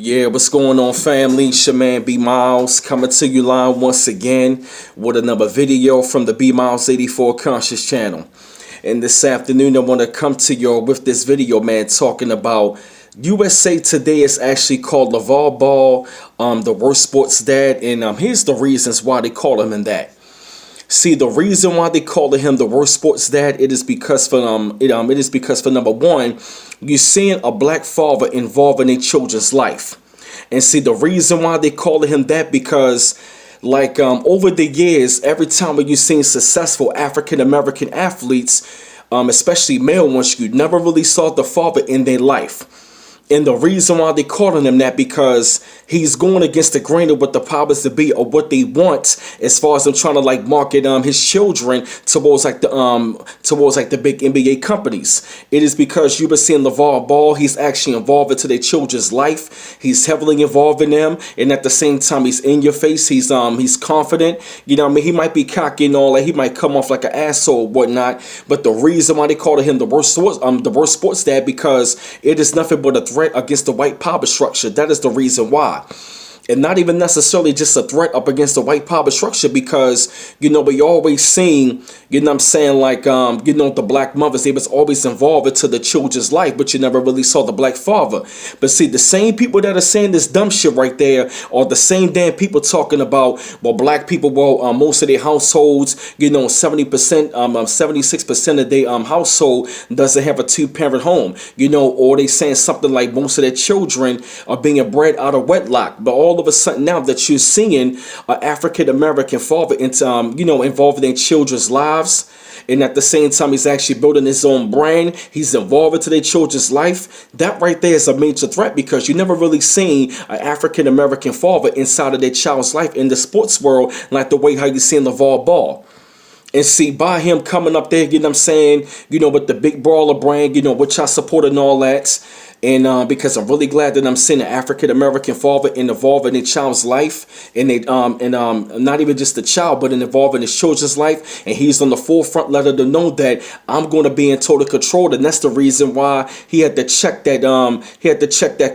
Yeah, what's going on, family? It's your man B Miles coming to you live once again with another video from the B Miles 84 Conscious channel. And this afternoon, I want to come to you with this video, man, talking about USA Today is actually called Lavar Ball, the worst sports dad, and here's the reasons why they call him that. See, the reason why they call him the worst sports dad, it is because for number one, you're seeing a black father involved in a children's life. And see, the reason why they call him that, because over the years, every time when you've seen successful African American athletes, especially male ones, you never really saw the father in their life. And the reason why they calling him that, because he's going against the grain of what the powers to be or what they want, as far as them trying to market his children towards the big NBA companies. It is because you've been seeing Lavar Ball. He's actually involved into their children's life. He's heavily involved in them, and at the same time, he's in your face. He's confident. You know what I mean? He might be cocky and all that. He might come off like an asshole or whatnot. But the reason why they call him the worst sports dad, because it is nothing but a threat against the white power structure. That is the reason why. And not even necessarily just a threat up against the white power structure, because, we always seen, the black mothers, they was always involved into the children's life, but you never really saw the black father. But see, the same people that are saying this dumb shit right there are the same damn people talking about, well, black people, most of their households, 70%, 76% of their household doesn't have a two-parent home, or they saying something like most of their children are being bred out of wedlock. But all of a sudden now that you're seeing an African American father involved in children's lives, and at the same time he's actually building his own brand, he's involved into their children's life, that right there is a major threat, because you never really seen an African American father inside of their child's life in the sports world like the way how you seen Lavar Ball. And see, by him coming up there, with the big brawler brand, which I support and all that. And because I'm really glad that I'm seeing an African American father involved in a child's life, and not even just the child, but involved in his children's life, and he's on the forefront, letting them know that I'm going to be in total control. And that's the reason why he had to check that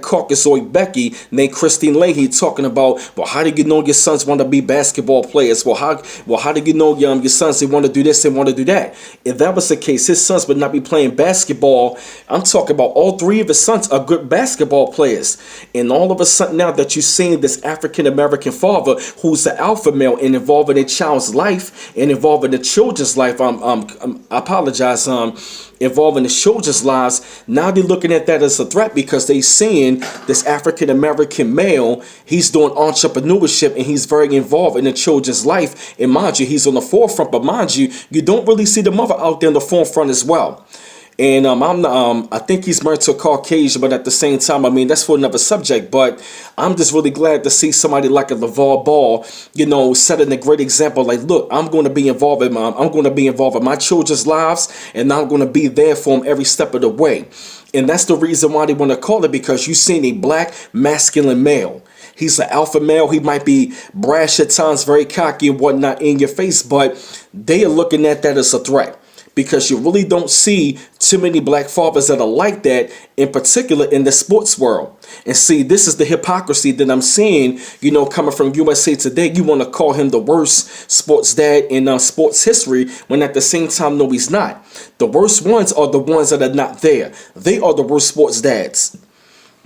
Caucasoid Becky named Christine Leahy, talking about, well, how do you know your sons want to be basketball players? Well, how do you know your sons, they want to do this, they want to do that? If that was the case, his sons would not be playing basketball. I'm talking about all three of his sons are good basketball players. And all of a sudden now that you're seeing this African American father who's the alpha male and involved in a child's life and involved in the children's life, involved in the children's lives, now they're looking at that as a threat, because they seeing this African American male, he's doing entrepreneurship and he's very involved in the children's life. And mind you, he's on the forefront, but mind you, you don't really see the mother out there in the forefront as well. And I think he's married to a Caucasian, but at the same time, that's for another subject. But I'm just really glad to see somebody like a Lavar Ball, setting a great example. Like, look, I'm going to be involved in my children's lives, and I'm going to be there for them every step of the way. And that's the reason why they want to call it, because you've seen a black masculine male. He's an alpha male. He might be brash at times, very cocky and whatnot in your face, but they are looking at that as a threat, because you really don't see too many black fathers that are like that, in particular in the sports world. And see, this is the hypocrisy that I'm seeing, coming from USA Today. You want to call him the worst sports dad in sports history, when at the same time, no, he's not. The worst ones are the ones that are not there. They are the worst sports dads.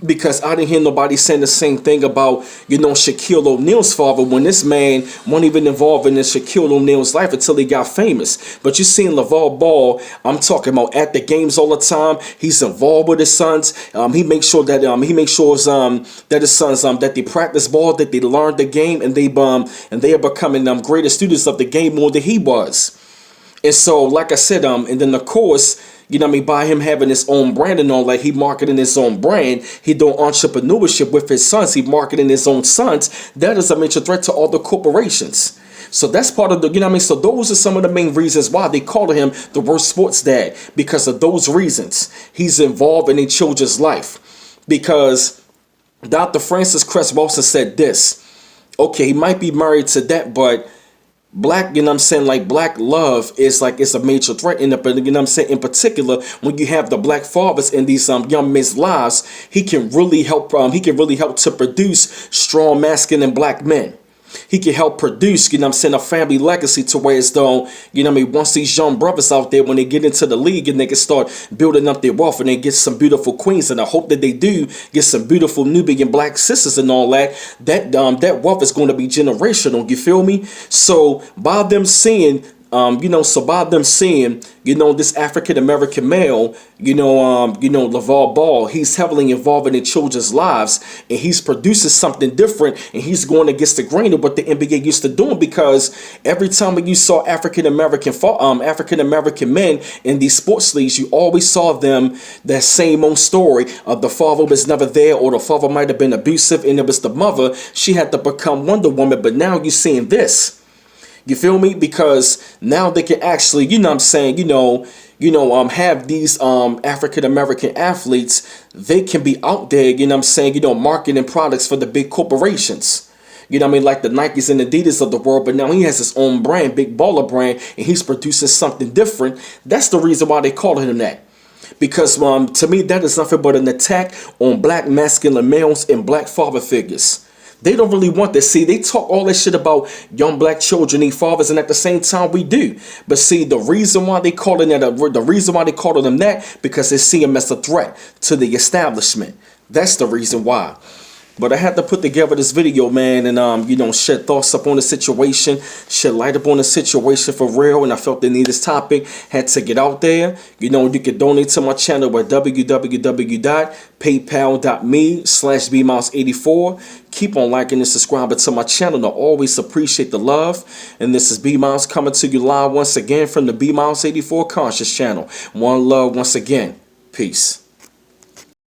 Because I didn't hear nobody saying the same thing about, Shaquille O'Neal's father, when this man wasn't even involved in Shaquille O'Neal's life until he got famous. But you seen Lavar Ball, I'm talking about at the games all the time. He's involved with his sons. He makes sure that his sons that they practice ball, that they learn the game, and they are becoming greater students of the game more than he was. And so, like I said, and then of course, by him having his own brand and all that, he marketing his own brand. He doing entrepreneurship with his sons. He marketing his own sons. That is a major threat to all the corporations. So that's part of the, So those are some of the main reasons why they call him the worst sports dad, because of those reasons. He's involved in a children's life. Because Dr. Francis Cress Wilson said this. Okay, he might be married to that, but black, you know what I'm saying, like black love is like it's a major threat in the, you know what I'm saying, in particular when you have the black fathers in these young men's lives, he can really help to produce strong masculine black men. He can help produce, you know what I'm saying, a family legacy to where it's though, you know what I mean, once these young brothers out there, when they get into the league and they can start building up their wealth and they get some beautiful queens, and I hope that they do get some beautiful Nubian black sisters and all that, that wealth is going to be generational, you feel me? So by them seeing by them seeing, this African American male, LaVar Ball, he's heavily involved in children's lives, and he's producing something different, and he's going against the grain of what the NBA used to do, because every time when you saw African American men in these sports leagues, you always saw them that same old story of the father was never there, or the father might have been abusive, and it was the mother. She had to become Wonder Woman, but now you're seeing this. You feel me? Because now they can actually, have these African American athletes. They can be out there, marketing products for the big corporations. Like the Nikes and Adidas of the world, but now he has his own brand, Big Baller brand, and he's producing something different. That's the reason why they call him that. Because to me, that is nothing but an attack on black masculine males and black father figures. They don't really want this. See, they talk all that shit about young black children need fathers, and at the same time we do. But see, the reason why they call them that, because they see them as a threat to the establishment. That's the reason why. But I had to put together this video, man, and shed thoughts up on the situation, shed light up on the situation for real, and I felt the need this topic had to get out there. You can donate to my channel at www.paypal.me/bmiles84. Keep on liking and subscribing to my channel. I always appreciate the love. And this is B Miles coming to you live once again from the B Miles 84 Conscious channel. One love once again. Peace.